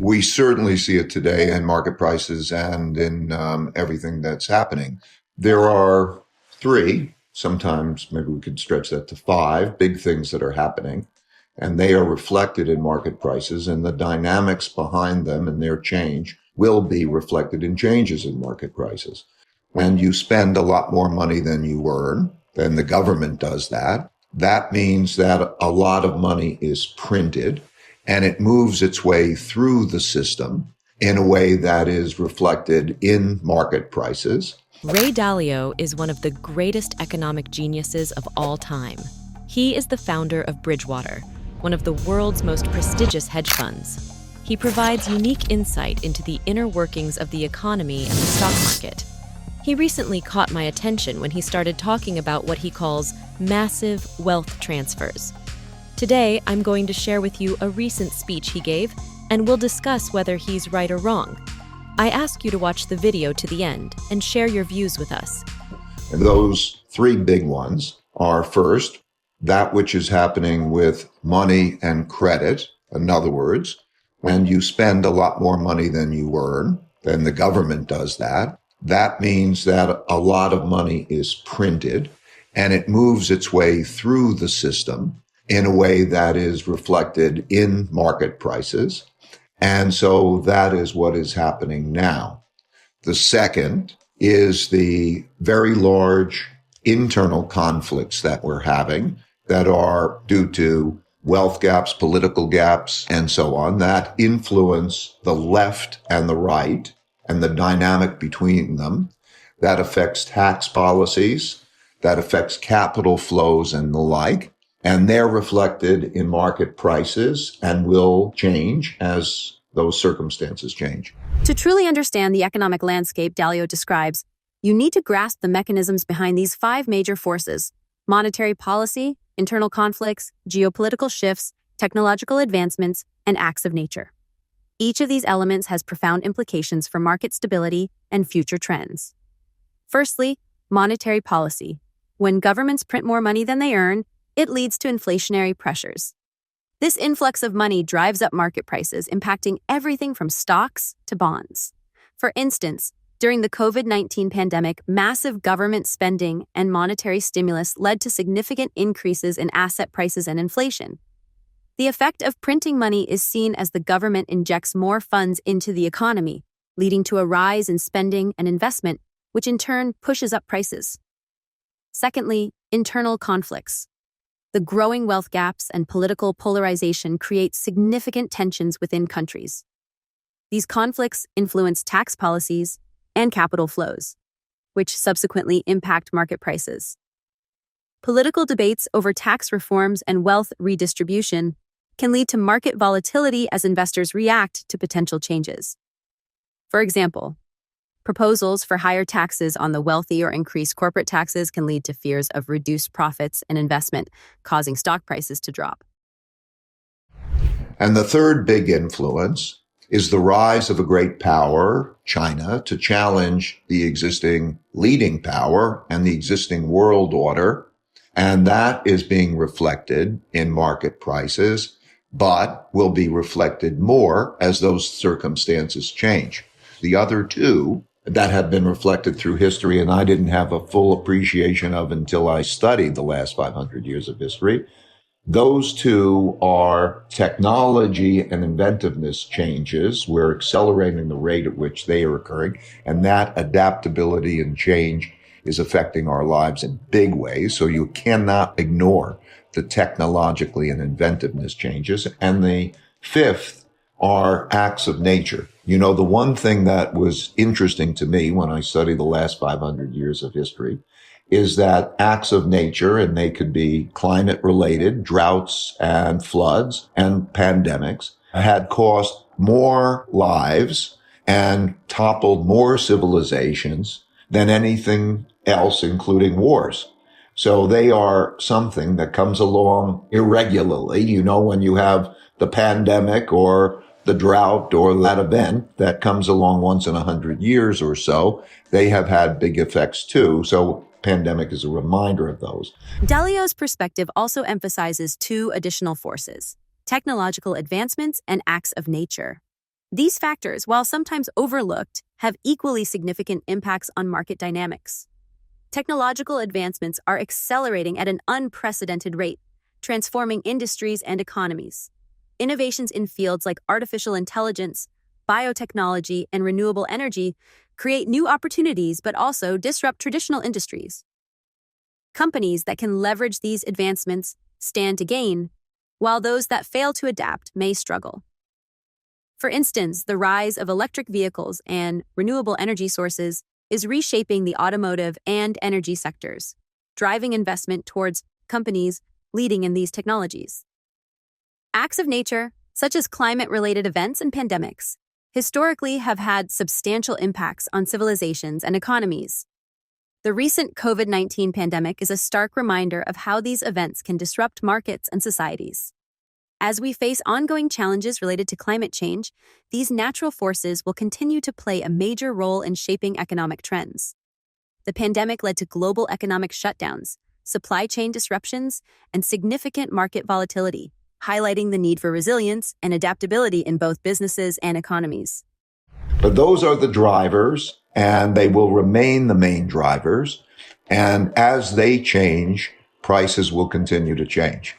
We certainly see it today in market prices and in everything that's happening. There are three, sometimes maybe we could stretch that to five big things that are happening, and they are reflected in market prices, and the dynamics behind them and their change will be reflected in changes in market prices. When you spend a lot more money than you earn, then the government does that. That means that a lot of money is printed and it moves its way through the system in a way that is reflected in market prices. Ray Dalio is one of the greatest economic geniuses of all time. He is the founder of Bridgewater, one of the world's most prestigious hedge funds. He provides unique insight into the inner workings of the economy and the stock market. He recently caught my attention when he started talking about what he calls massive wealth transfers. Today, I'm going to share with you a recent speech he gave, and we'll discuss whether he's right or wrong. I ask you to watch the video to the end and share your views with us. And those three big ones are, first, that which is happening with money and credit. In other words, when you spend a lot more money than you earn, then the government does that. That means that a lot of money is printed and it moves its way through the system in a way that is reflected in market prices. And so that is what is happening now. The second is the very large internal conflicts that we're having that are due to wealth gaps, political gaps, and so on, that influence the left and the right and the dynamic between them. That affects tax policies, that affects capital flows and the like, and they're reflected in market prices and will change as those circumstances change. To truly understand the economic landscape Dalio describes, you need to grasp the mechanisms behind these five major forces: monetary policy, internal conflicts, geopolitical shifts, technological advancements, and acts of nature. Each of these elements has profound implications for market stability and future trends. Firstly, monetary policy. When governments print more money than they earn, it leads to inflationary pressures. This influx of money drives up market prices, impacting everything from stocks to bonds. For instance, during the COVID-19 pandemic, massive government spending and monetary stimulus led to significant increases in asset prices and inflation. The effect of printing money is seen as the government injects more funds into the economy, leading to a rise in spending and investment, which in turn pushes up prices. Secondly, internal conflicts. The growing wealth gaps and political polarization create significant tensions within countries. These conflicts influence tax policies and capital flows, which subsequently impact market prices. Political debates over tax reforms and wealth redistribution can lead to market volatility as investors react to potential changes. For example, proposals for higher taxes on the wealthy or increased corporate taxes can lead to fears of reduced profits and investment, causing stock prices to drop. And the third big influence is the rise of a great power, China, to challenge the existing leading power and the existing world order. And that is being reflected in market prices, but will be reflected more as those circumstances change. The other two that have been reflected through history, and I didn't have a full appreciation of until I studied the last 500 years of history, those two are technology and inventiveness changes. We're accelerating the rate at which they are occurring, and that adaptability and change is affecting our lives in big ways. So you cannot ignore the technologically and inventiveness changes. And the fifth are acts of nature. You know, the one thing that was interesting to me when I studied the last 500 years of history is that acts of nature, and they could be climate related, droughts and floods and pandemics, had cost more lives and toppled more civilizations than anything else, including wars. So they are something that comes along irregularly. You know, when you have the pandemic or the drought or that event that comes along once in 100 years or so, they have had big effects too. So pandemic is a reminder of those. Dalio's perspective also emphasizes two additional forces: technological advancements and acts of nature. These factors, while sometimes overlooked, have equally significant impacts on market dynamics. Technological advancements are accelerating at an unprecedented rate, transforming industries and economies. Innovations in fields like artificial intelligence, biotechnology, and renewable energy create new opportunities but also disrupt traditional industries. Companies that can leverage these advancements stand to gain, while those that fail to adapt may struggle. For instance, the rise of electric vehicles and renewable energy sources is reshaping the automotive and energy sectors, driving investment towards companies leading in these technologies. Acts of nature, such as climate-related events and pandemics, historically have had substantial impacts on civilizations and economies. The recent COVID-19 pandemic is a stark reminder of how these events can disrupt markets and societies. As we face ongoing challenges related to climate change, these natural forces will continue to play a major role in shaping economic trends. The pandemic led to global economic shutdowns, supply chain disruptions, and significant market volatility, highlighting the need for resilience and adaptability in both businesses and economies. But those are the drivers, and they will remain the main drivers. And as they change, prices will continue to change.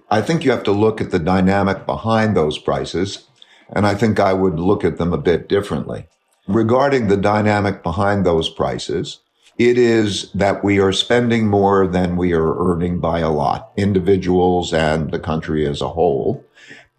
I think you have to look at the dynamic behind those prices, and I think I would look at them a bit differently. Regarding the dynamic behind those prices, it is that we are spending more than we are earning by a lot, individuals and the country as a whole,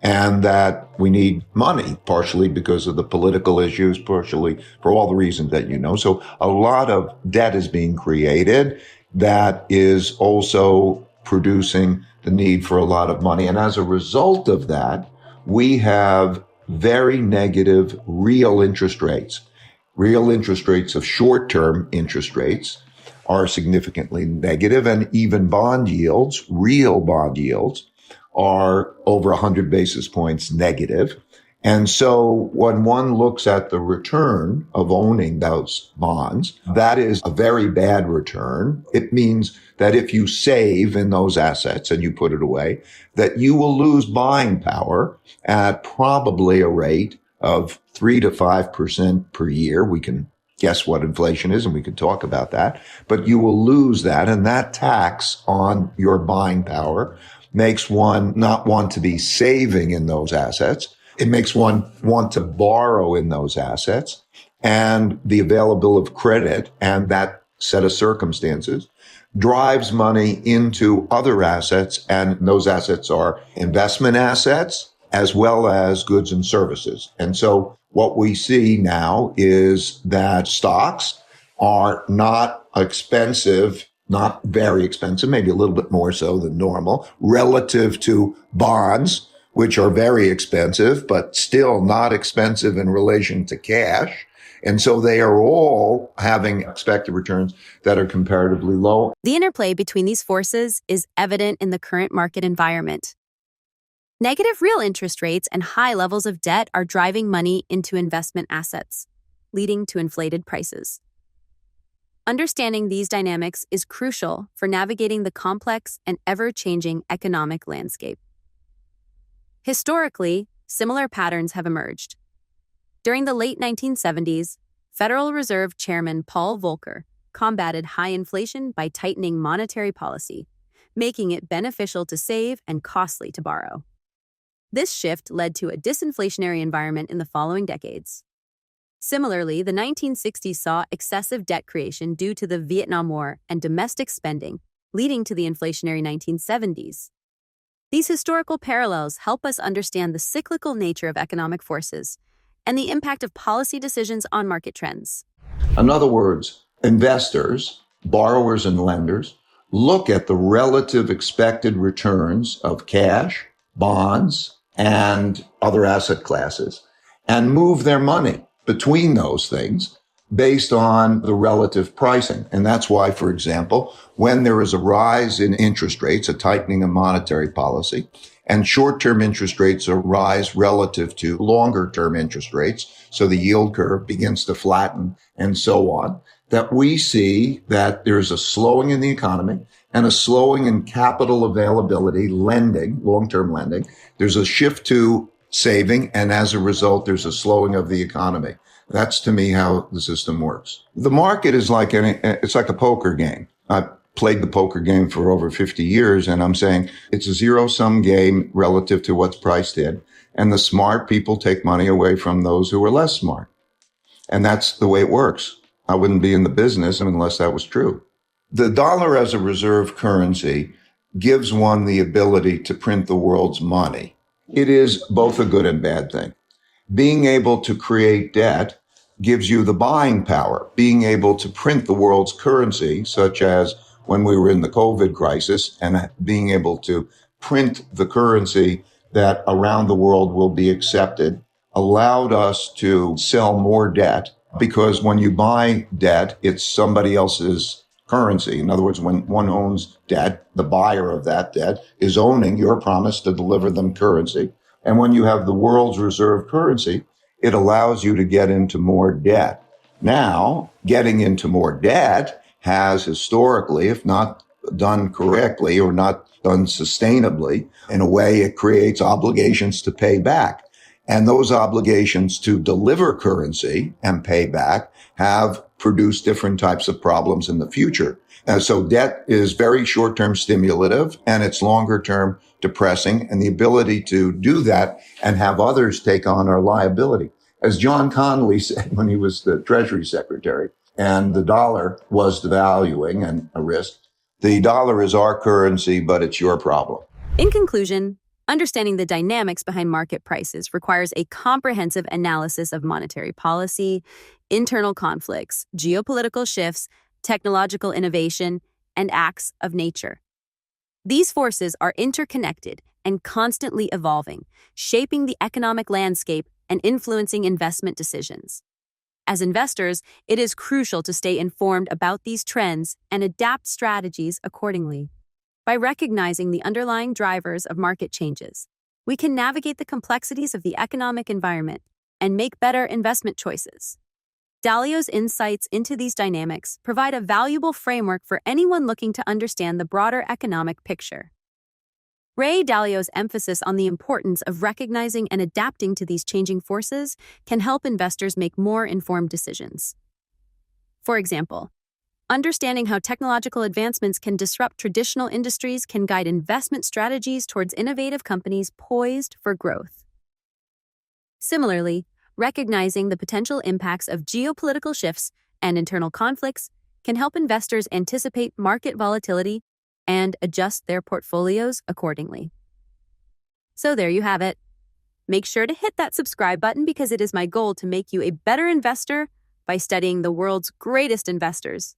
and that we need money, partially because of the political issues, partially for all the reasons that you know. So a lot of debt is being created that is also producing the need for a lot of money. And as a result of that, we have very negative real interest rates. Real interest rates of short-term interest rates are significantly negative, and even bond yields, real bond yields, are over 100 basis points negative. And so when one looks at the return of owning those bonds, that is a very bad return. It means that if you save in those assets and you put it away, that you will lose buying power at probably a rate of 3 to 5% per year. We can guess what inflation is, and we can talk about that, but you will lose that. And that tax on your buying power makes one not want to be saving in those assets. It makes one want to borrow in those assets, and the availability of credit and that set of circumstances drives money into other assets. And those assets are investment assets as well as goods and services. And so what we see now is that stocks are not expensive, not very expensive, maybe a little bit more so than normal, relative to bonds, which are very expensive, but still not expensive in relation to cash. And so they are all having expected returns that are comparatively low. The interplay between these forces is evident in the current market environment. Negative real interest rates and high levels of debt are driving money into investment assets, leading to inflated prices. Understanding these dynamics is crucial for navigating the complex and ever-changing economic landscape. Historically, similar patterns have emerged. During the late 1970s, Federal Reserve Chairman Paul Volcker combated high inflation by tightening monetary policy, making it beneficial to save and costly to borrow. This shift led to a disinflationary environment in the following decades. Similarly, the 1960s saw excessive debt creation due to the Vietnam War and domestic spending, leading to the inflationary 1970s. These historical parallels help us understand the cyclical nature of economic forces and the impact of policy decisions on market trends. In other words, investors, borrowers and lenders look at the relative expected returns of cash, bonds, and other asset classes and move their money between those things based on the relative pricing. And that's why, for example, when there is a rise in interest rates, a tightening of monetary policy, and short-term interest rates rise relative to longer-term interest rates, so the yield curve begins to flatten and so on, that we see that there's a slowing in the economy and a slowing in capital availability, lending, long-term lending. There's a shift to saving, and as a result, there's a slowing of the economy. That's to me how the system works. The market is like it's like a poker game. I've played the poker game for over 50 years, and I'm saying it's a zero-sum game relative to what's priced in. And the smart people take money away from those who are less smart. And that's the way it works. I wouldn't be in the business unless that was true. The dollar as a reserve currency gives one the ability to print the world's money. It is both a good and bad thing. Being able to create debt gives you the buying power. Being able to print the world's currency, such as when we were in the COVID crisis, and being able to print the currency that around the world will be accepted, allowed us to sell more debt, because when you buy debt, it's somebody else's currency. In other words, when one owns debt, the buyer of that debt is owning your promise to deliver them currency. And when you have the world's reserve currency, it allows you to get into more debt. Now, getting into more debt has historically, if not done correctly or not done sustainably, in a way it creates obligations to pay back. And those obligations to deliver currency and pay back have produced different types of problems in the future. And so debt is very short-term stimulative and it's longer-term depressing. And the ability to do that and have others take on our liability. As John Connolly said when he was the Treasury Secretary and the dollar was devaluing and a risk, the dollar is our currency, but it's your problem. In conclusion, understanding the dynamics behind market prices requires a comprehensive analysis of monetary policy, internal conflicts, geopolitical shifts, technological innovation, and acts of nature. These forces are interconnected and constantly evolving, shaping the economic landscape and influencing investment decisions. As investors, it is crucial to stay informed about these trends and adapt strategies accordingly. By recognizing the underlying drivers of market changes, we can navigate the complexities of the economic environment and make better investment choices. Dalio's insights into these dynamics provide a valuable framework for anyone looking to understand the broader economic picture. Ray Dalio's emphasis on the importance of recognizing and adapting to these changing forces can help investors make more informed decisions. For example, understanding how technological advancements can disrupt traditional industries can guide investment strategies towards innovative companies poised for growth. Similarly, recognizing the potential impacts of geopolitical shifts and internal conflicts can help investors anticipate market volatility and adjust their portfolios accordingly. So there you have it. Make sure to hit that subscribe button because it is my goal to make you a better investor by studying the world's greatest investors.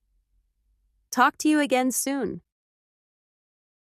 Talk to you again soon.